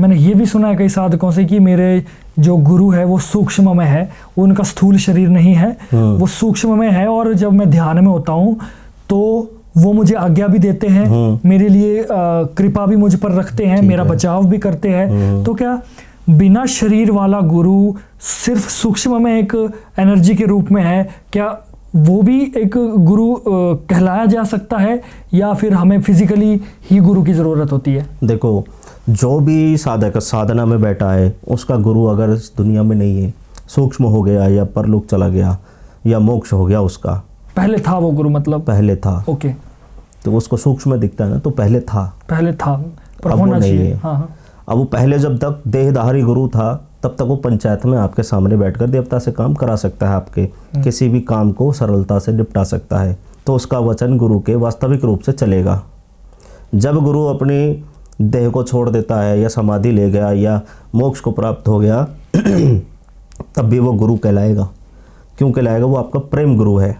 मैंने ये भी सुना है कई साधकों से कि मेरे जो गुरु है वो सूक्ष्म में है, उनका स्थूल शरीर नहीं है, वो सूक्ष्म में है, और जब मैं ध्यान में होता हूँ तो वो मुझे आज्ञा भी देते हैं, मेरे लिए कृपा भी मुझ पर रखते हैं, मेरा बचाव भी करते हैं। तो क्या बिना शरीर वाला गुरु सिर्फ सूक्ष्म में एक एनर्जी के रूप में है, क्या वो भी एक गुरु कहलाया जा सकता है, या फिर हमें फिजिकली ही गुरु की ज़रूरत होती है? देखो, जो भी साधक साधना में बैठा है उसका गुरु अगर इस दुनिया में नहीं है, सूक्ष्म हो गया या परलोक चला गया या मोक्ष हो गया उसका, पहले था वो गुरु, मतलब पहले था, ओके, तो उसको सूक्ष्म दिखता है ना, तो पहले था पर होना चाहिए। हाँ। अब वो पहले जब तक देहधारी गुरु था तब तक वो पंचायत में आपके सामने बैठकर देवता से काम करा सकता है, आपके किसी भी काम को सरलता से निपटा सकता है, तो उसका वचन गुरु के वास्तविक रूप से चलेगा। जब गुरु अपनी देह को छोड़ देता है या समाधि ले गया या मोक्ष को प्राप्त हो गया तब भी वो गुरु कहलाएगा। क्यों कहलाएगा? वो आपका प्रेम गुरु है।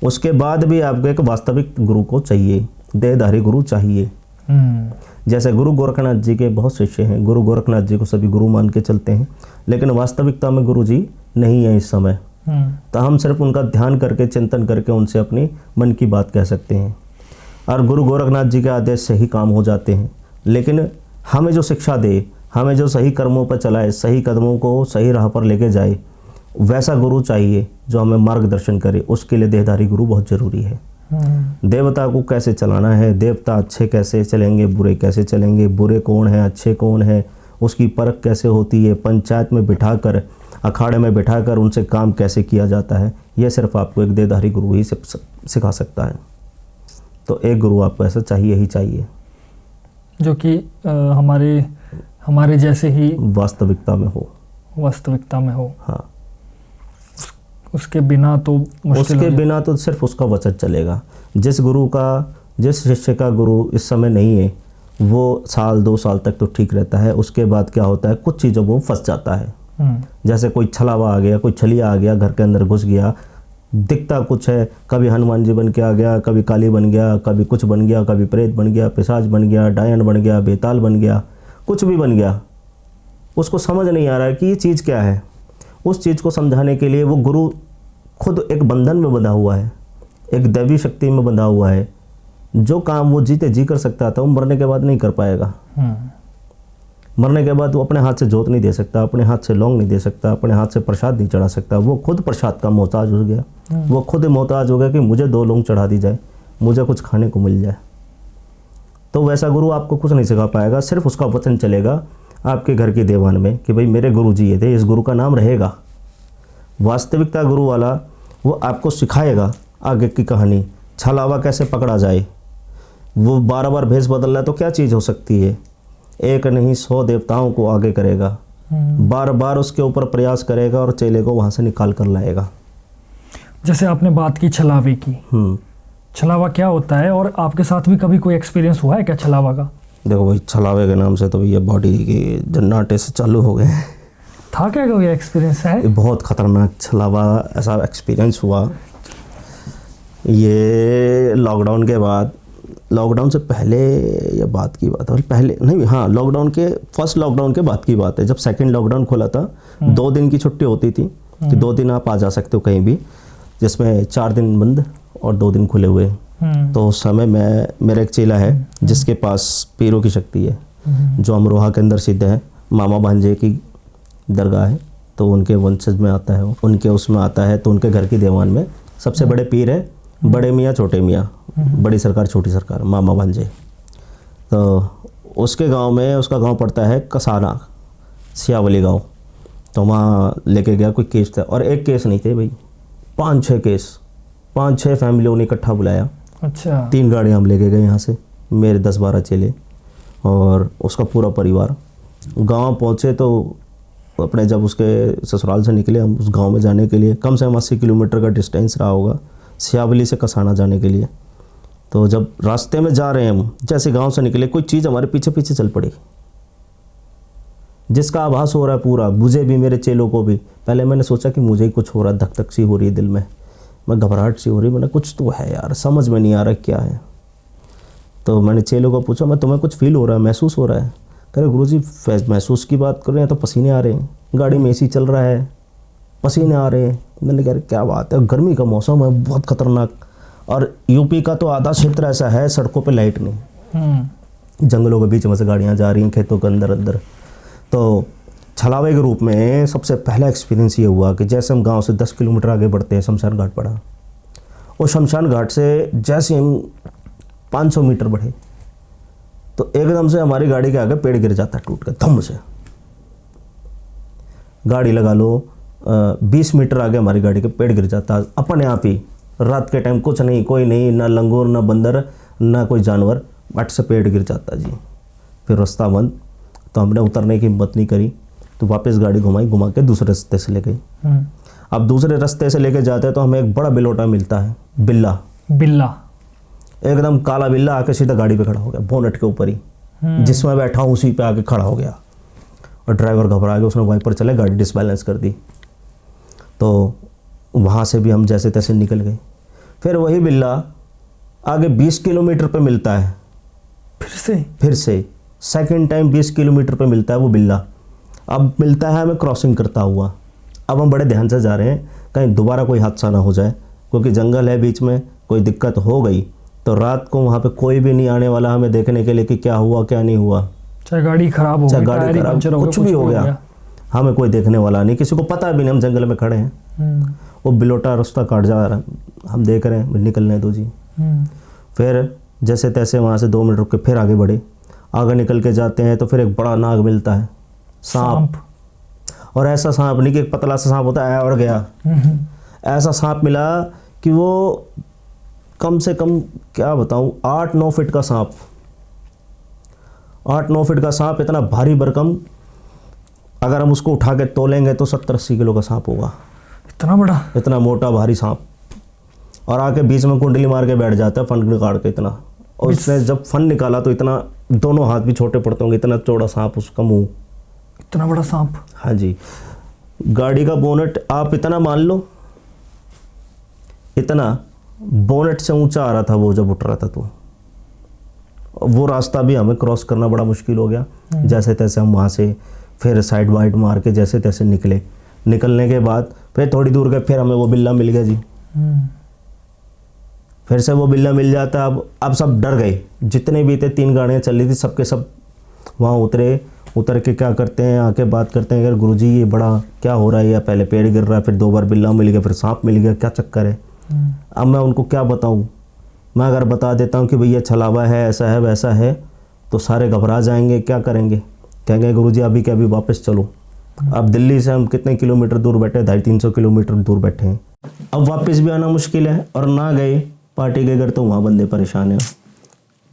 उसके बाद भी आपको एक वास्तविक गुरु को चाहिए, देहधारी गुरु चाहिए। जैसे गुरु गोरखनाथ जी के बहुत शिष्य हैं, गुरु गोरखनाथ जी को सभी गुरु मान के चलते हैं, लेकिन वास्तविकता में गुरु जी नहीं है इस समय। तो हम सिर्फ उनका ध्यान करके, चिंतन करके उनसे अपनी मन की बात कह सकते हैं, और गुरु गोरखनाथ जी के आदेश से ही काम हो जाते हैं। लेकिन हमें जो शिक्षा दे, हमें जो सही कर्मों पर चलाए, सही कदमों को सही राह पर लेके जाए, वैसा गुरु चाहिए जो हमें मार्गदर्शन करे। उसके लिए देहधारी गुरु बहुत ज़रूरी है। देवता को कैसे चलाना है, देवता अच्छे कैसे चलेंगे, बुरे कैसे चलेंगे, बुरे कौन है, अच्छे कौन है, उसकी परख कैसे होती है, पंचायत में बिठाकर, अखाड़े में बिठाकर उनसे काम कैसे किया जाता है, यह सिर्फ आपको एक देहधारी गुरु ही सिखा सकता है। तो एक गुरु आपको ऐसा चाहिए ही चाहिए, जो कि हमारे जैसे ही वास्तविकता में हो। हाँ, उसके बिना तो सिर्फ उसका वचन चलेगा। जिस शिष्य का गुरु इस समय नहीं है, वो साल 2 साल तक तो ठीक रहता है। उसके बाद क्या होता है, कुछ चीज़ों वो फंस जाता है। जैसे कोई छलावा आ गया, कोई छलिया आ गया, घर के अंदर घुस गया, दिखता कुछ है, कभी हनुमान जी बन के आ गया, कभी काली बन गया, कभी कुछ बन गया, कभी प्रेत बन गया, पिशाच बन गया, डायन बन गया, बेताल बन गया, कुछ भी बन गया। उसको समझ नहीं आ रहा है कि ये चीज़ क्या है। उस चीज़ को समझाने के लिए वो गुरु खुद एक बंधन में बंधा हुआ है, एक दैवी शक्ति में बंधा हुआ है। जो काम वो जीते जी कर सकता था, वो मरने के बाद नहीं कर पाएगा। मरने के बाद वो अपने हाथ से जोत नहीं दे सकता, अपने हाथ से लौंग नहीं दे सकता, अपने हाथ से प्रसाद नहीं चढ़ा सकता। वो खुद प्रसाद का मोहताज हो गया। वो खुद मोहताज हो गया कि मुझे 2 लौंग चढ़ा दी जाए, मुझे कुछ खाने को मिल जाए। तो वैसा गुरु आपको कुछ नहीं सिखा पाएगा। सिर्फ उसका वचन चलेगा आपके घर के दीवान में कि भाई मेरे गुरु जी ये थे, इस गुरु का नाम रहेगा। वास्तविकता गुरु वाला वो आपको सिखाएगा आगे की कहानी, छलावा कैसे पकड़ा जाए। वो बार भेष बदल रहा है तो क्या चीज़ हो सकती है। एक नहीं 100 देवताओं को आगे करेगा, बार उसके ऊपर प्रयास करेगा और चेले को वहाँ से निकाल कर लाएगा। जैसे आपने बात की छलावे की, छलावा क्या होता है, और आपके साथ भी कभी कोई एक्सपीरियंस हुआ है क्या छलावा का? देखो भाई, छलावे के नाम से तो ये बॉडी के जन्नाटे से चालू हो गए। था क्या कोई एक्सपीरियंस है? बहुत खतरनाक छलावा ऐसा एक्सपीरियंस हुआ। ये लॉकडाउन के बाद, लॉकडाउन से पहले ये बात की बात है, पहले नहीं, हाँ लॉकडाउन के फर्स्ट लॉकडाउन के बाद की बात है। जब सेकंड लॉकडाउन खुला था, 2 दिन की छुट्टी होती थी कि 2 दिन आप आ जा सकते हो कहीं भी, जिसमें 4 दिन बंद और 2 दिन खुले हुए। तो उस समय मेरा एक चेला है जिसके पास पीरों की शक्ति है, जो अमरोहा के अंदर सिद्ध है, मामा भांजे की दरगाह है, तो उनके वंशज में आता है, उनके उसमें आता है। तो उनके घर की दीवान में सबसे बड़े पीर है, बड़े मियाँ छोटे मियाँ, बड़ी सरकार छोटी सरकार, मामा भांजे। तो उसके गांव में, उसका गांव पड़ता है कसाना, सियावली गांव। तो वहाँ लेके गया, कोई केस था, और एक केस नहीं थे भाई, 5-6 केस, 5-6 फैमिलियों ने इकट्ठा बुलाया। अच्छा। 3 गाड़ियाँ हम लेके गए यहाँ से, मेरे 10-12 चेले और उसका पूरा परिवार। गांव पहुँचे तो अपने जब उसके ससुराल से निकले हम उस गांव में जाने के लिए, कम से कम 80 किलोमीटर का डिस्टेंस रहा होगा सियावली से कसाना जाने के लिए। तो जब रास्ते में जा रहे हैं हम, जैसे गांव से निकले, कोई चीज़ हमारे पीछे पीछे चल पड़ी, जिसका आभास हो रहा है पूरा, मुझे भी, मेरे चेलों को भी। पहले मैंने सोचा कि मुझे ही कुछ हो रहा है, धक धक सी हो रही है दिल में, मैं घबराहट सी हो रही, मैंने कुछ तो है यार, समझ में नहीं आ रहा क्या है। तो मैंने चेलों को पूछा, मैं तुम्हें कुछ फील हो रहा है, महसूस हो रहा है? कह रहे गुरुजी महसूस की बात कर रहे हैं तो पसीने आ रहे हैं, गाड़ी में एसी चल रहा है, पसीने आ रहे हैं। मैंने कहा क्या बात है, गर्मी का मौसम है बहुत खतरनाक, और यूपी का तो आधा क्षेत्र ऐसा है सड़कों पे लाइट नहीं, जंगलों के बीच में से गाड़ियाँ जा रही हैं खेतों के अंदर अंदर। तो छलावे के रूप में सबसे पहला एक्सपीरियंस ये हुआ कि जैसे हम गांव से 10 किलोमीटर आगे बढ़ते हैं शमशान घाट पड़ा, और शमशान घाट से जैसे हम 500 मीटर बढ़े तो एकदम से हमारी गाड़ी के आगे पेड़ गिर जाता है टूट कर धम से। गाड़ी लगा लो 20 मीटर आगे हमारी गाड़ी के पेड़ गिर जाता है अपने आप ही। रात के टाइम कुछ नहीं, कोई नहीं, ना लंगूर ना बंदर ना कोई जानवर, बट से पेड़ गिर जाता जी। फिर रास्ता बंद, तो हमने उतरने की हिम्मत नहीं करी, तो वापस गाड़ी घुमा के दूसरे रास्ते से ले गई। अब दूसरे रास्ते से लेके जाते हैं तो हमें एक बड़ा बिलोटा मिलता है, बिल्ला एकदम काला बिल्ला आके सीधा गाड़ी पे खड़ा हो गया, बोनट के ऊपर ही, जिसमें बैठा हूँ उसी पे आके खड़ा हो गया। और ड्राइवर घबरा गया, उसने वाइपर चले गाड़ी डिसबैलेंस कर दी। तो वहाँ से भी हम जैसे तैसे निकल गए। फिर वही बिल्ला आगे 20 किलोमीटर पे मिलता है, फिर से सेकंड टाइम 20 किलोमीटर पे मिलता है वो बिल्ला। अब मिलता है हमें क्रॉसिंग करता हुआ। अब हम बड़े ध्यान से जा रहे हैं कहीं दोबारा कोई हादसा ना हो जाए, क्योंकि जंगल है बीच में, कोई दिक्कत हो गई तो रात को वहाँ पे कोई भी नहीं आने वाला हमें देखने के लिए कि क्या हुआ क्या नहीं हुआ। चाहे गाड़ी खराब हो गई, गाड़ी खराब, कुछ भी हो गया, हमें कोई देखने वाला नहीं, किसी को पता भी नहीं, हम जंगल में खड़े हैं। वो बिलोटा रास्ता काट जा रहा है, हम देख रहे हैं निकलने दो जी। फिर जैसे तैसे वहाँ से 2 मिनट रुक के फिर आगे बढ़े, आगे निकल के जाते हैं तो फिर एक बड़ा नाग मिलता है, सांप। और ऐसा सांप नहीं कि एक पतला सा सांप होता है और गया, ऐसा सांप मिला कि वो कम से कम क्या बताऊं 8-9 फीट का सांप, 8-9 फीट का सांप, इतना भारी भरकम, अगर हम उसको उठा के तोलेंगे तो 70-80 किलो का सांप होगा, इतना बड़ा, इतना मोटा भारी सांप। और आके बीच में कुंडली मार के बैठ जाता है फन निकाल के इतना, और उसने जब फन निकाला तो इतना, दोनों हाथ भी छोटे पड़ते होंगे, इतना चौड़ा सांप उसका मुंह, इतना बड़ा सांप। हाँ जी। गाड़ी का बोनट आप इतना मान लो, इतना बोनट से ऊंचा आ रहा था वो जब उठ रहा था, तो वो रास्ता भी हमें क्रॉस करना बड़ा मुश्किल हो गया। जैसे तैसे हम वहाँ से फिर साइड वाइड मार के जैसे तैसे निकले। निकलने के बाद फिर थोड़ी दूर गए, फिर हमें वो बिल्ला मिल गया जी। फिर से वो बिल्ला मिल जाता। अब सब डर गए, जितने भी थे, 3 गाड़ियाँ चल रही थी, सबके सब वहाँ उतर के क्या करते हैं, आके बात करते हैं, अगर गुरुजी ये बड़ा क्या हो रहा है, या पहले पेड़ गिर रहा है, फिर 2 बार बिल्ला मिल गया, फिर सांप मिल गया, क्या चक्कर है। अब मैं उनको क्या बताऊं, मैं अगर बता देता हूं कि भैया छलावा है, ऐसा है वैसा है, तो सारे घबरा जाएंगे, क्या करेंगे, कहेंगे गुरुजी अभी क्या, अभी वापस चलो। अब दिल्ली से हम कितने किलोमीटर दूर बैठे, 250-300 किलोमीटर दूर बैठे हैं। अब वापस भी आना मुश्किल है, और ना गए पार्टी के घर तो वहाँ बंदे परेशान हैं,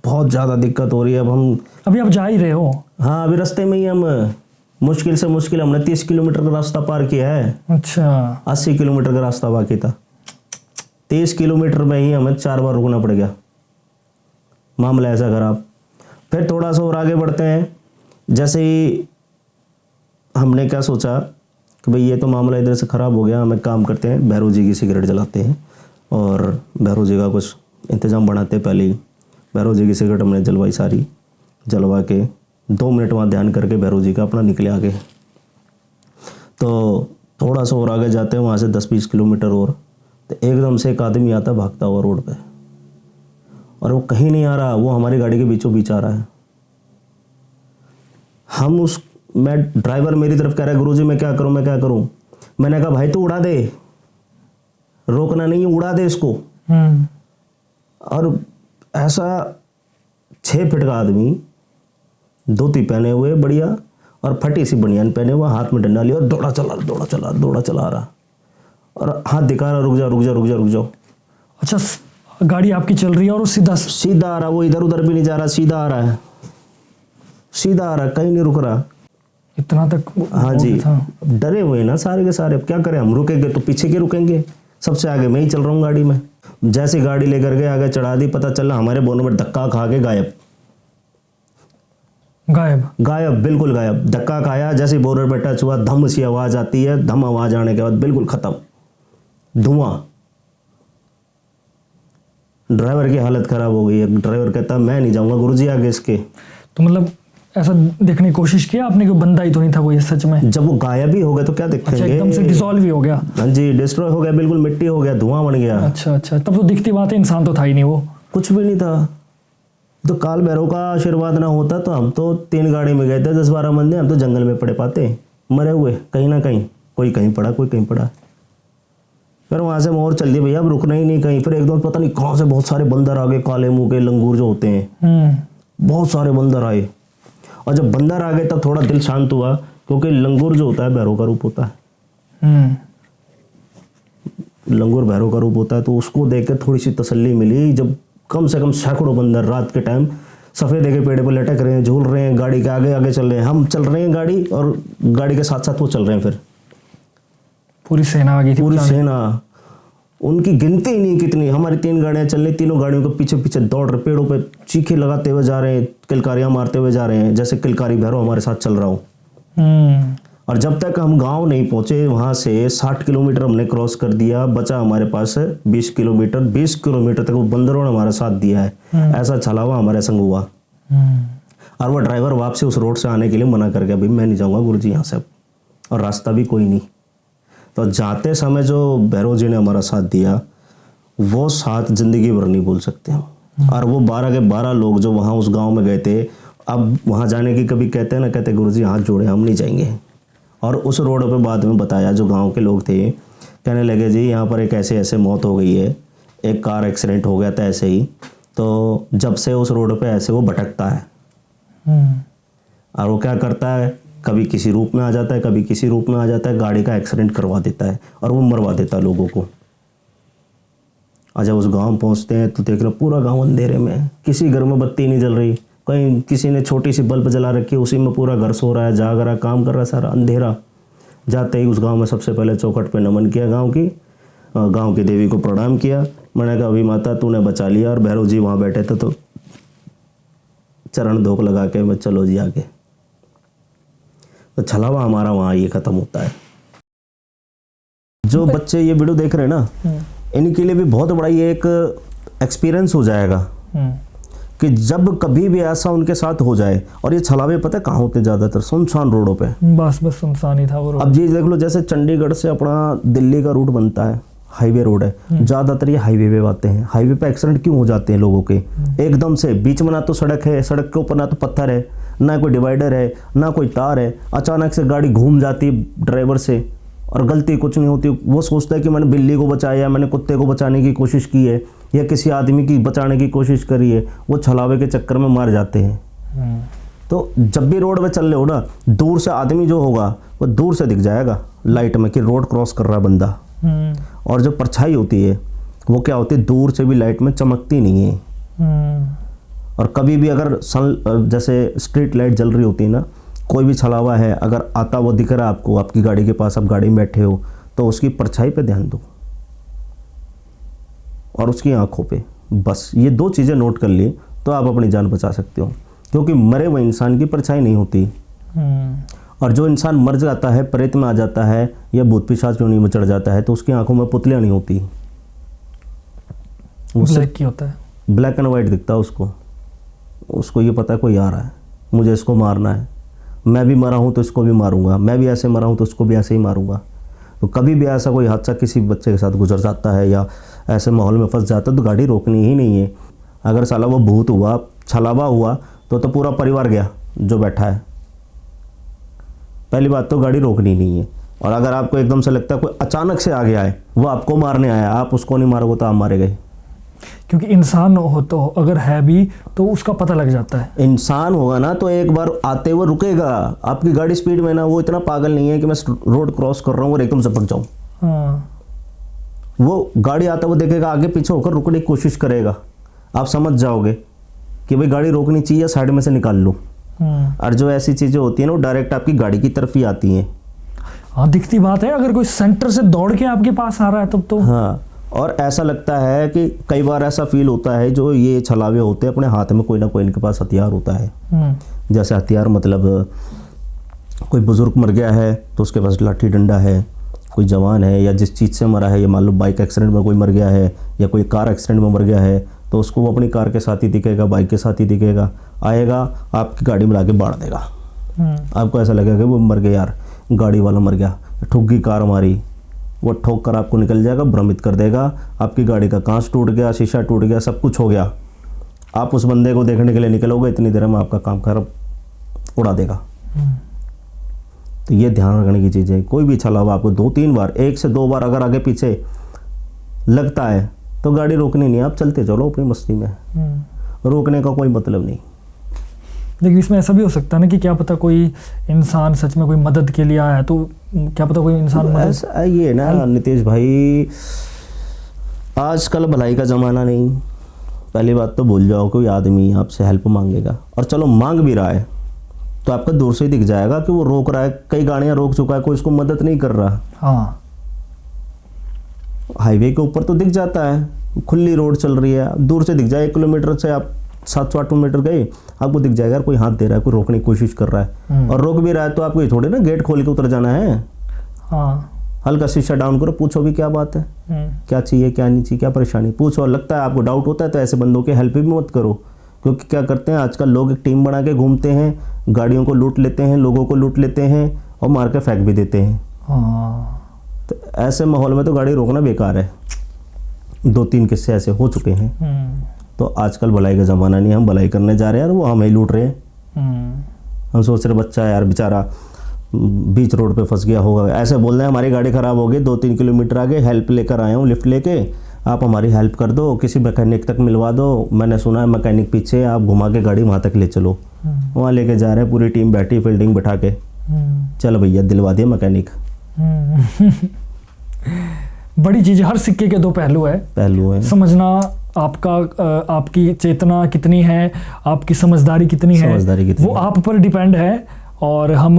बहुत ज़्यादा दिक्कत हो रही है। अब हम अभी आप जा ही रहे हो? हाँ, अभी रास्ते में ही हम, मुश्किल से मुश्किल हमने 30 किलोमीटर का रास्ता पार किया है। अच्छा, 80 किलोमीटर का रास्ता बाकी था। 30 किलोमीटर में ही हमें 4 बार रुकना पड़ गया, मामला ऐसा खराब। फिर थोड़ा सा और आगे बढ़ते हैं, जैसे ही हमने क्या सोचा कि भाई ये तो मामला इधर से ख़राब हो गया, हमें काम करते हैं, भैरव जी की सिगरेट जलाते हैं, और भैरव जी का कुछ इंतज़ाम बनाते हैं। पहले ही भैरव जी की सिगरेट हमने जलवाई, सारी जलवा के 2 मिनट वहाँ ध्यान करके भैरव जी का अपना निकले आगे। तो थोड़ा सा और आगे जाते हैं, वहाँ से 10-20 किलोमीटर और, तो एकदम से एक आदमी आता भागता हुआ रोड पे, और वो कहीं नहीं आ रहा, वो हमारी गाड़ी के बीचों बीच आ रहा है। मैं ड्राइवर मेरी तरफ कह रहा है गुरुजी मैं क्या करूं, मैं क्या करूं। मैंने कहा भाई तू उड़ा दे, रोकना नहीं है, उड़ा दे इसको। और ऐसा 6 फीट का आदमी, धोती पहने हुए बढ़िया और फटी सी बनियान पहने हुआ, हाथ में डंडा लिया और दौड़ा चला रहा, और हाथ दिखा रहा, रुक जाओ। अच्छा, गाड़ी आपकी चल रही है और वो सीधा आ रहा, वो इधर उधर भी नहीं जा रहा, सीधा आ रहा, कहीं नहीं रुक रहा, इतना तक। हाँ जी, डरे हुए ना सारे के सारे। अब क्या करें, हम रुकेंगे तो पीछे के रुकेंगे, सबसे आगे मैं ही चल रहा हूँ गाड़ी में। जैसे गाड़ी लेकर गए, आगे चढ़ा दी, पता चला हमारे बोनट में धक्का खा के गायब, बिल्कुल गायब। धक्का खाया, जैसे बोनट पे टच हुआ, धम सी आवाज़ आती है, धम आवाज़ आने के बाद बिल्कुल ख़त्म, धुआं। ड्राइवर की हालत ख़राब हो गई है। ड्राइवर कहता मैं नहीं जाऊँगा गुरुजी आगे इसके। तो मतलब ऐसा देखने की कोशिश किया आपने कि बंदा ही तो नहीं था वो ये सच में? जब वो गायब ही हो गए तो क्या अच्छा, दिखेंगे? एकदम से डिसॉल्व ही हो गया। हाँ जी, डिस्ट्रॉय हो गया, बिल्कुल मिट्टी हो गया, धुआं बन गया। अच्छा अच्छा, तब तो दिखती बात है, इंसान तो था ही नहीं वो। कुछ भी नहीं था। तो काल भैरव का आशीर्वाद ना होता तो हम तो 3 गाड़ी में गए थे, 10-12 बंदे, हम तो जंगल में पड़े पाते, मरे हुए कहीं ना कहीं, कोई कहीं पड़ा, कोई कहीं पड़ा। फिर वहाँ से मोर चल दी भैया, अब रुकना ही नहीं कहीं। फिर एकदम पता नहीं कहाँ से बहुत सारे बंदर आ गए, काले मुंह के लंगूर जो होते हैं, बहुत सारे बंदर आए। और जब बंदर आ गए तब थोड़ा दिल शांत हुआ, क्योंकि लंगूर जो होता है भैरव का रूप होता है। लंगूर भैरव का रूप होता है, तो उसको देख कर थोड़ी सी तसल्ली मिली। जब कम से कम सैकड़ों बंदर रात के टाइम सफ़ेदे के पेड़ पर लटक रहे हैं, झूल रहे हैं, गाड़ी के आगे आगे चल रहे हैं, हम चल रहे हैं गाड़ी, और गाड़ी के साथ साथ वो चल रहे हैं। फिर पूरी सेना आ गई थी, पूरी सेना, उनकी गिनती ही नहीं कितनी। हमारी 3 गाड़ियां चल रही, तीनों गाड़ियों के पीछे पीछे दौड़ रहे, पेड़ों पे चीखे लगाते हुए जा रहे हैं, किलकारियां मारते हुए जा रहे हैं, जैसे किलकारी भैरव हमारे साथ चल रहा हो। और जब तक हम गांव नहीं पहुंचे, वहां से 60 किलोमीटर हमने क्रॉस कर दिया, बचा हमारे पास 20 किलोमीटर। 20 किलोमीटर तक वो बंदरों ने हमारा साथ दिया है। ऐसा छलावा हमारे संग हुआ। और वो ड्राइवर वापसी उस रोड से आने के लिए मना कर गया, भाई मैं नहीं जाऊँगा गुरुजी यहाँ से, और रास्ता भी कोई नहीं। तो जाते समय जो भैरव जी ने हमारा साथ दिया, वो साथ जिंदगी भर नहीं भूल सकते हम। और वो 12 के 12 लोग जो वहाँ उस गांव में गए थे, अब वहाँ जाने की कभी कहते हैं ना, कहते गुरुजी हाथ जोड़े, हम नहीं जाएंगे। और उस रोड पे बाद में बताया, जो गांव के लोग थे कहने लगे जी यहाँ पर एक ऐसे ऐसे मौत हो गई है, एक कार एक्सीडेंट हो गया था ऐसे ही, तो जब से उस रोड पे ऐसे वो भटकता है। और वो क्या करता है, कभी किसी रूप में आ जाता है, कभी किसी रूप में आ जाता है, गाड़ी का एक्सीडेंट करवा देता है और वो मरवा देता है लोगों को। और जब उस गांव पहुंचते हैं तो देख रहे पूरा गांव अंधेरे में, किसी घर में बत्ती नहीं जल रही, कहीं किसी ने छोटी सी बल्ब जला रखी है, उसी में पूरा घर सो रहा है, जाग रहा है, काम कर रहा है, सारा अंधेरा। जाते ही उस गांव में सबसे पहले चौखट पे नमन किया, गांव की देवी को प्रणाम किया। मैंने कहा अभी माता तूने बचा लिया। और भैरव जी वहाँ बैठे थे, तो चरण धोक लगा के मैं चलो जी आगे। तो छलावा हमारा वहाँ ये ख़त्म होता है। जो बच्चे ये वीडियो देख रहे हैं ना, इनके लिए भी बहुत बड़ा ये एक एक्सपीरियंस हो जाएगा कि जब कभी भी ऐसा उनके साथ हो जाए। और ये छलावे पता है कहाँ होते, ज़्यादातर सुनसान रोडों पे। बस सुनसान ही था वो रोड। अब ये देख लो, जैसे चंडीगढ़ से अपना दिल्ली का रूट बनता है, हाईवे रोड है, ज़्यादातर ये हाईवे पे आते हैं। हाईवे पे एक्सीडेंट क्यों हो जाते हैं लोगों के? एकदम से बीच में ना तो सड़क है, सड़क के ऊपर ना तो पत्थर है, ना कोई डिवाइडर है, ना कोई तार है, अचानक से गाड़ी घूम जाती है ड्राइवर से, और गलती कुछ नहीं होती। वो सोचता है कि मैंने बिल्ली को बचाया, मैंने कुत्ते को बचाने की कोशिश की है, या किसी आदमी की बचाने की कोशिश करी है, वो छलावे के चक्कर में मार जाते हैं। तो जब भी रोड पे चल रहे हो ना, दूर से आदमी जो होगा वो दूर से दिख जाएगा लाइट में कि रोड क्रॉस कर रहा है बंदा। और जो परछाई होती है वो क्या होती है, दूर से भी लाइट में चमकती नहीं है। और कभी भी अगर जैसे स्ट्रीट लाइट जल रही होती है ना, कोई भी छलावा है अगर आता वो दिख रहा है आपको, आपकी गाड़ी के पास, आप गाड़ी में बैठे हो, तो उसकी परछाई पे ध्यान दो और उसकी आंखों पे। बस ये 2 चीज़ें नोट कर ली तो आप अपनी जान बचा सकते हो, क्योंकि मरे हुए इंसान की परछाई नहीं होती। और जो इंसान मर जाता है, प्रेत में आ जाता है या भूत पिशाच योनि में चढ़ जाता है, तो उसकी आंखों में पुतलियाँ नहीं होती, ब्लैक की होता है, ब्लैक एंड वाइट दिखता है उसको। उसको ये पता है कोई आ रहा है, मुझे इसको मारना है, मैं भी मरा हूँ तो इसको भी मारूंगा, मैं भी ऐसे मरा हूँ तो इसको भी ऐसे ही मारूंगा। तो कभी भी ऐसा कोई हादसा किसी बच्चे के साथ गुजर जाता है या ऐसे माहौल में फंस जाता है, तो गाड़ी रोकनी ही नहीं है। अगर साला वो भूत हुआ, छलावा हुआ, तो पूरा परिवार गया जो बैठा है। पहली बात तो गाड़ी रोकनी नहीं है। और अगर आपको एकदम से लगता है कोई अचानक से आ गया है, वो आपको मारने आया, आप उसको नहीं मारोगे तो आप मारे गए। क्योंकि इंसान हो तो अगर है भी तो उसका पता लग जाता है। इंसान होगा ना तो एक बार आते हुए रुकेगा। आपकी गाड़ी स्पीड में ना, वो इतना पागल नहीं है कि मैं रोड क्रॉस कर रहा हूँ और एकदम से पक जाऊँ। वो गाड़ी आता हुआ देखेगा, आगे पीछे होकर रुकने की कोशिश करेगा, आप समझ जाओगे कि भाई गाड़ी रोकनी चाहिए, साइड में से निकाल लो। और जो ऐसी चीज़ें होती हैं ना, वो डायरेक्ट आपकी गाड़ी की तरफ ही आती हैं। हाँ, दिखती बात है। अगर कोई सेंटर से दौड़ के आपके पास आ रहा है तब तो हाँ। और ऐसा लगता है कि कई बार ऐसा फील होता है, जो ये छलावे होते हैं अपने हाथ में कोई ना कोई इनके पास हथियार होता है। जैसे हथियार मतलब कोई बुजुर्ग मर गया है तो उसके पास लाठी डंडा है, कोई जवान है या जिस चीज़ से मरा है, ये मान लो बाइक एक्सीडेंट में कोई मर गया है या कोई कार एक्सीडेंट में मर गया है, तो उसको वो अपनी कार के साथ ही दिखेगा, बाइक के साथ ही दिखेगा, आएगा आपकी गाड़ी में लाके बांट देगा। आपको ऐसा लगेगा कि वो मर गया यार, गाड़ी वाला मर गया, ठुक गई कार हमारी। वो ठोक कर आपको निकल जाएगा, भ्रमित कर देगा, आपकी गाड़ी का कांच टूट गया, शीशा टूट गया, सब कुछ हो गया। आप उस बंदे को देखने के लिए निकलोगे, इतनी देर में आपका काम खराब उड़ा देगा। तो ये ध्यान रखने की चीज़ है। कोई भी छलावा आपको 2-3 बार, 1 से 2 बार अगर आगे पीछे लगता है तो गाड़ी रोकनी नहीं, आप चलते चलो अपनी मस्ती में, रोकने का कोई मतलब नहीं। लेकिन इसमें ऐसा भी हो सकता है ना कि क्या पता कोई इंसान सच में कोई मदद के लिए आया है, तो क्या पता कोई इंसान ऐसा ये ना नितेश भाई, आजकल भलाई का ज़माना नहीं। पहली बात तो भूल जाओ कोई आदमी आपसे हेल्प मांगेगा, और चलो मांग भी रहा है तो आपको दूर से ही दिख जाएगा कि वो रोक रहा है। कई गाड़ियां रोक चुका है, कोई उसको मदद नहीं कर रहा। हाँ, हाईवे के ऊपर तो दिख जाता है, खुली रोड चल रही है, दूर से दिख जाए। 1 किलोमीटर से आप 700-800 मीटर गए, आपको दिख जाएगा कोई हाथ दे रहा है, कोई रोकने की कोशिश कर रहा है। और रोक भी रहा है तो आपको ये थोड़ी ना गेट खोल के उतर जाना है। हाँ, हल्का शीशा डाउन करो, पूछो भी क्या बात है, क्या चाहिए क्या नहीं चाहिए, क्या परेशानी, पूछो। और लगता है आपको डाउट होता है तो ऐसे बंदों की हेल्प भी मत करो, क्योंकि क्या करते हैं आजकल लोग, एक टीम बना के घूमते हैं, गाड़ियों को लूट लेते हैं, लोगों को लूट लेते हैं और मार के फेंक भी देते हैं। तो ऐसे माहौल में तो गाड़ी रोकना बेकार है। 2-3 किस्से ऐसे हो चुके हैं। तो आजकल भलाई का ज़माना नहीं, हम भलाई करने जा रहे हैं और वो हमें ही लूट रहे हैं। हम सोच रहे बच्चा यार बेचारा बीच रोड पे फंस गया होगा, ऐसे बोल रहे हैं हमारी गाड़ी ख़राब हो गई, 2-3 किलोमीटर आगे, हेल्प लेकर आया हूँ, लिफ्ट लेके, आप हमारी हेल्प कर दो, किसी मैकेनिक तक मिलवा दो। मैंने सुना है मैकेनिक पीछे, आप घुमा के गाड़ी वहाँ तक ले चलो। वहाँ लेके जा रहे हैं, पूरी टीम बैठी, फील्डिंग बैठा के, चल भैया दिलवा दिया मैकेनिक। बड़ी चीज़, हर सिक्के के 2 पहलू है। समझना आपका, आपकी चेतना कितनी है, आपकी समझदारी कितनी है, वो आप पर डिपेंड है। और हम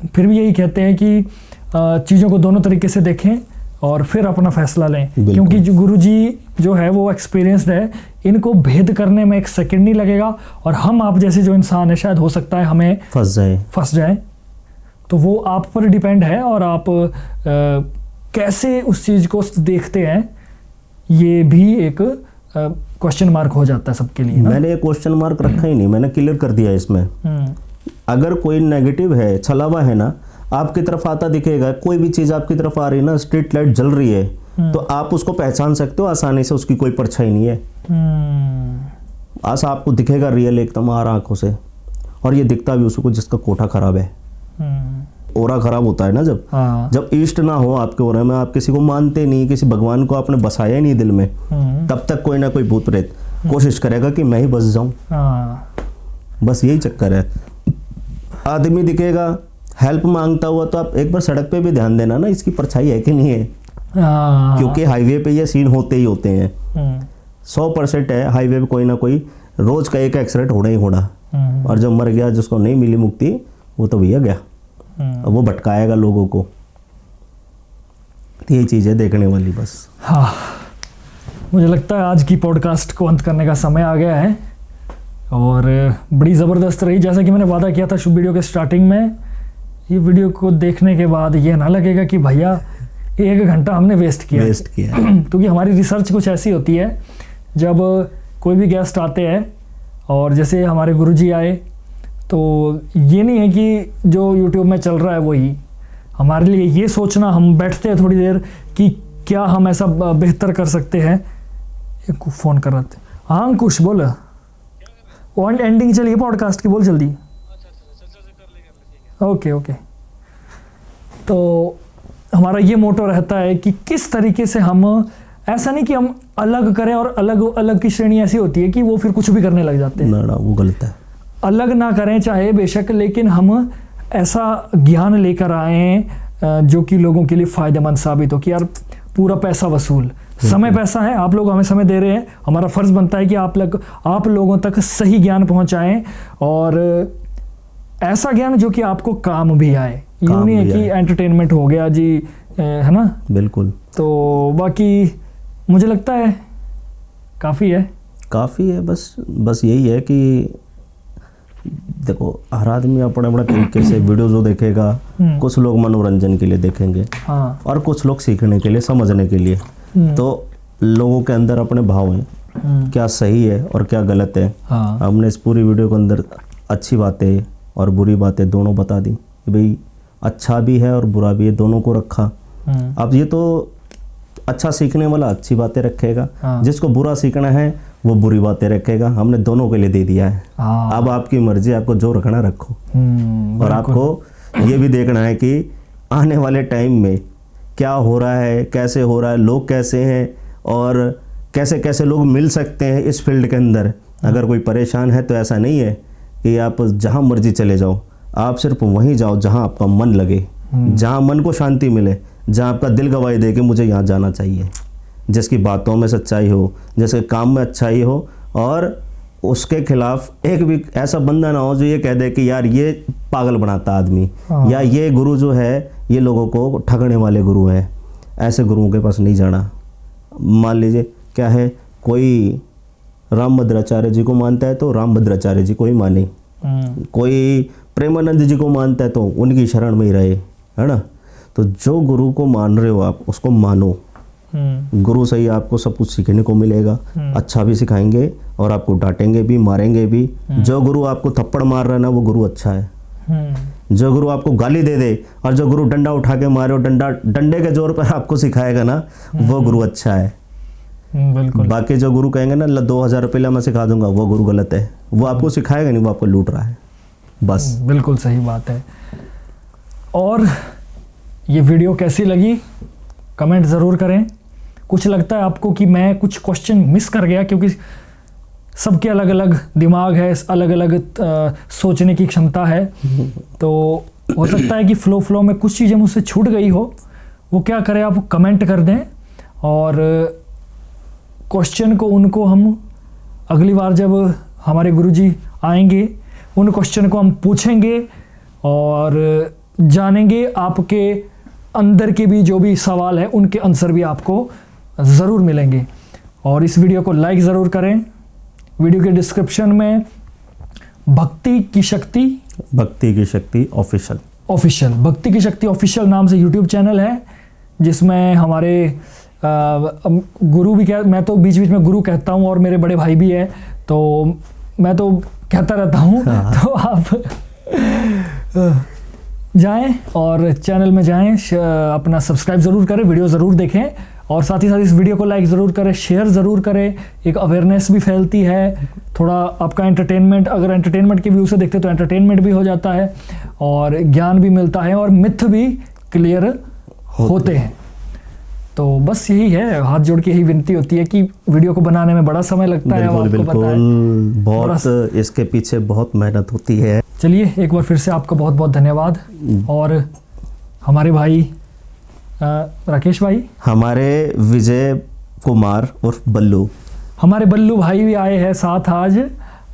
फिर भी यही कहते हैं कि चीज़ों को दोनों तरीके से देखें और फिर अपना फैसला लें, क्योंकि जो गुरुजी जो है वो एक्सपीरियंस्ड है, इनको भेद करने में 1 सेकंड नहीं लगेगा। और हम आप जैसे जो इंसान है, शायद हो सकता है हमें फंस जाए। तो वो आप पर डिपेंड है, और आप कैसे उस चीज़ को देखते हैं, ये भी एक क्वेश्चन मार्क हो जाता है सबके लिए। मैंने ये क्वेश्चन मार्क रखा ही नहीं, मैंने क्लियर कर दिया इसमें। अगर कोई नेगेटिव है, छलावा है ना, आपकी तरफ आता दिखेगा, कोई भी चीज़ आपकी तरफ आ रही है ना, स्ट्रीट लाइट जल रही है, तो आप उसको पहचान सकते हो आसानी से, उसकी कोई परछाई नहीं है। आपको दिखेगा रियल एकदम आंखों से। और ये दिखता भी उसको जिसका कोठा खराब है। ओरा खराब होता है ना जब ईस्ट ना हो आपके ओरा में, आप किसी को मानते नहीं, किसी भगवान को आपने बसाया नहीं दिल में, तब तक कोई ना कोई भूत प्रेत कोशिश करेगा कि मैं ही बस जाऊं। बस यही चक्कर है। आदमी दिखेगा हेल्प मांगता हुआ, तो आप एक बार सड़क पे भी ध्यान देना ना, इसकी परछाई है कि नहीं है। क्योंकि हाईवे पे ये सीन होते ही होते हैं। 100% है, हाईवे पे कोई ना कोई रोज का एक एक्सीडेंट होना ही होना। और जब मर गया, जिसको नहीं मिली मुक्ति, वो तो भैया गया, अब वो भटकाएगा लोगों को। तो ये चीज़ है देखने वाली बस। हाँ, मुझे लगता है आज की पॉडकास्ट को अंत करने का समय आ गया है, और बड़ी ज़बरदस्त रही। जैसा कि मैंने वादा किया था शुभ वीडियो के स्टार्टिंग में, ये वीडियो को देखने के बाद ये ना लगेगा कि भैया 1 घंटा हमने वेस्ट किया। क्योंकि हमारी रिसर्च कुछ ऐसी होती है, जब कोई भी गेस्ट आते हैं, और जैसे हमारे गुरुजी आए, तो ये नहीं है कि जो यूट्यूब में चल रहा है वही हमारे लिए, ये सोचना, हम बैठते हैं थोड़ी देर कि क्या हम ऐसा बेहतर कर सकते हैं। एक फ़ोन कर रहे थे। हाँ अंकुश बोल, एंडिंग चलिए पॉडकास्ट की, बोल जल्दी। ओके। तो हमारा ये मोटो रहता है कि किस तरीके से हम, ऐसा नहीं कि हम अलग करें, और अलग की श्रेणी ऐसी होती है कि वो फिर कुछ भी करने लग जाते हैं। ना वो गलत है। अलग ना करें चाहे बेशक, लेकिन हम ऐसा ज्ञान लेकर आए जो कि लोगों के लिए फ़ायदेमंद साबित हो। कि यार पूरा पैसा वसूल, समय पैसा है, आप लोग हमें समय दे रहे हैं, हमारा फ़र्ज़ बनता है कि आप लोगों तक सही ज्ञान पहुंचाएं, और ऐसा ज्ञान जो कि आपको काम भी आए। यूँ नहीं है कि एंटरटेनमेंट हो गया जी, है ना। बिल्कुल। तो बाकी मुझे लगता है काफ़ी है। बस यही है कि देखो, हर आदमी अपने तरीके से वीडियो जो देखेगा, कुछ लोग मनोरंजन के लिए देखेंगे, और कुछ लोग सीखने के लिए, समझने के लिए। तो लोगों के अंदर अपने भाव हैं, क्या सही है और क्या गलत है। हाँ। हमने इस पूरी वीडियो के अंदर अच्छी बातें और बुरी बातें दोनों बता दी कि भाई अच्छा भी है और बुरा भी है, दोनों को रखा। अब ये तो अच्छा सीखने वाला अच्छी बातें रखेगा, जिसको बुरा सीखना है वो बुरी बातें रखेगा। हमने दोनों के लिए दे दिया है। अब आपकी मर्जी, आपको जो रखना रखो। और आपको ये भी देखना है कि आने वाले टाइम में क्या हो रहा है, कैसे हो रहा है, लोग कैसे हैं और कैसे कैसे लोग मिल सकते हैं इस फील्ड के अंदर। अगर कोई परेशान है तो ऐसा नहीं है कि आप जहाँ मर्जी चले जाओ, आप सिर्फ वहीं जाओ जहाँ आपका मन लगे, जहाँ मन को शांति मिले, जहाँ आपका दिल गवाही दे कि मुझे यहाँ जाना चाहिए, जिसकी बातों में सच्चाई हो, जिसके काम में अच्छाई हो और उसके खिलाफ एक भी ऐसा बंदा ना हो जो ये कह दे कि यार ये पागल बनाता आदमी, या ये गुरु जो है ये लोगों को ठगने वाले गुरु हैं। ऐसे गुरुओं के पास नहीं जाना। मान लीजिए क्या है, कोई राम भद्राचार्य जी को मानता है तो राम भद्राचार्य जी को ही माने, कोई प्रेमानंद जी को मानता है तो उनकी शरण में ही रहे, है ना। तो जो गुरु को मान रहे हो आप उसको मानो। गुरु से ही आपको सब कुछ सीखने को मिलेगा। अच्छा भी सिखाएंगे और आपको डांटेंगे भी, मारेंगे भी। जो गुरु आपको थप्पड़ मार रहा है ना वो गुरु अच्छा है। जो गुरु आपको गाली दे दे और जो गुरु डंडा उठा के मारे और डंडे के जोर पर आपको सिखाएगा ना वो गुरु अच्छा है। बिल्कुल। बाकी जो गुरु कहेंगे ना 2000 रुपये मैं सिखा दूंगा, वो गुरु गलत है। वो आपको सिखाएगा नहीं, वो आपको लूट रहा है बस। बिल्कुल सही बात है। और ये वीडियो कैसी लगी कमेंट ज़रूर करें। कुछ लगता है आपको कि मैं कुछ क्वेश्चन मिस कर गया, क्योंकि सबके अलग अलग दिमाग है, अलग अलग सोचने की क्षमता है, तो हो सकता है कि फ्लो में कुछ चीज़ें मुझसे छूट गई हो। वो क्या करें, आप कमेंट कर दें और क्वेश्चन को उनको हम अगली बार जब हमारे गुरुजी आएंगे उन क्वेश्चन को हम पूछेंगे और जानेंगे आपके अंदर के भी जो भी सवाल है उनके आंसर भी आपको ज़रूर मिलेंगे। और इस वीडियो को लाइक ज़रूर करें। वीडियो के डिस्क्रिप्शन में भक्ति की शक्ति ऑफिशियल भक्ति की शक्ति ऑफिशियल नाम से यूट्यूब चैनल है, जिसमें हमारे गुरु भी मैं तो बीच बीच में गुरु कहता हूँ और मेरे बड़े भाई भी है, तो मैं तो कहता रहता हूँ। तो आप जाएं और चैनल में जाएं, अपना सब्सक्राइब ज़रूर करें, वीडियो ज़रूर देखें और साथ ही साथ इस वीडियो को लाइक ज़रूर करें, शेयर ज़रूर करें। एक अवेयरनेस भी फैलती है, थोड़ा आपका एंटरटेनमेंट, अगर एंटरटेनमेंट के व्यू से देखते तो एंटरटेनमेंट भी हो जाता है और ज्ञान भी मिलता है और मिथ भी क्लियर होते हैं। तो बस यही है, हाथ जोड़ के यही विनती होती है कि वीडियो को बनाने में बड़ा समय लगता है, आपको पता है, बहुत इसके पीछे बहुत मेहनत होती है। चलिए एक बार फिर से आपका बहुत बहुत धन्यवाद। और हमारे भाई राकेश भाई, हमारे विजय कुमार और बल्लू, हमारे बल्लू भाई भी आए हैं साथ आज।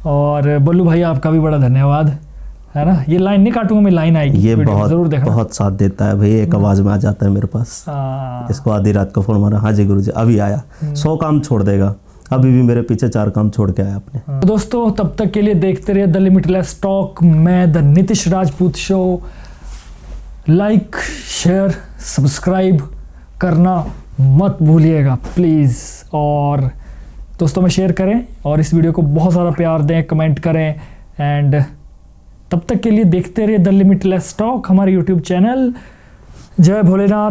और बल्लू भाई आपका भी बड़ा धन्यवाद, है ना। ये लाइन नहीं काटूंगा मैं, लाइन आएगी, ये बहुत साथ देता है भाई, एक आवाज में आ जाता है मेरे पास। इसको आधी रात को फोन मारा, हाँ जी गुरुजी अभी आया, 100 काम छोड़ देगा, अभी भी मेरे पीछे 4 काम छोड़ के आया आपने। तो दोस्तों तब तक के लिए देखते रहिए द लिमिटलेस टॉक। मैं the Nitish Rajput show. Like share subscribe करना मत भूलिएगा प्लीज़। और दोस्तों में शेयर करें और इस वीडियो को बहुत सारा प्यार दें, कमेंट करें। एंड तब तक के लिए देखते रहिए द लिमिटलेस टॉक, हमारे यूट्यूब चैनल। जय भोलेनाथ।